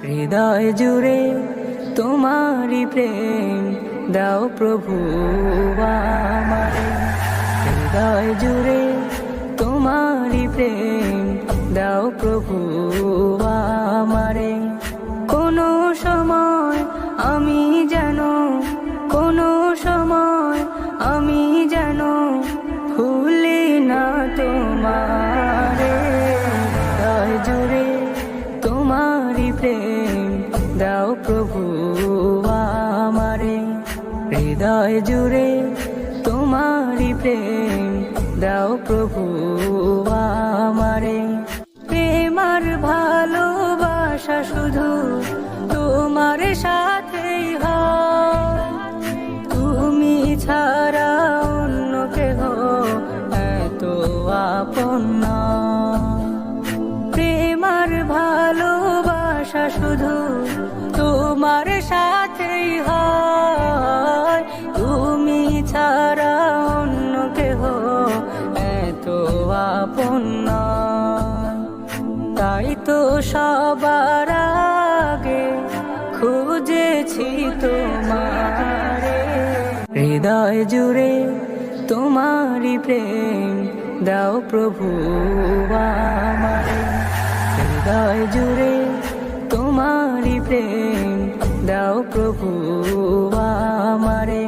হৃদয় জুড়ে তোমারি প্রেম দাও প্রভু আমারে। হৃদয় জুড়ে তোমারি প্রেম দাও প্রভু আমারে। কোনো সময় আমি যেন, কোনো সময় আমি যেন ভুলি না তোমারে। হৃদয় জুড়ে তোমারি প্রেম দাও প্রভু আমারে। হৃদয় জুড়ে তোমারি প্রেম দাও প্রভু আমারে। প্রেমার ভালোবাসা শুধু তোমার সাথেই হয়, তুমি ছাড়া অন্য কেহ এত আপন নয়। প্রেমার ভালোবাসা শুধু তোমার সাথেই হয়, তুমি ছাড়া অন্য কেহ এত আপন নয়। তাই তো সবার আগে খুঁজেছি তোমারে। হৃদয় জুড়ে তোমারি প্রেম দাও প্রভু আমারে। হৃদয় জুড়ে তোমারি প্রেম দাও প্রভু আমারে।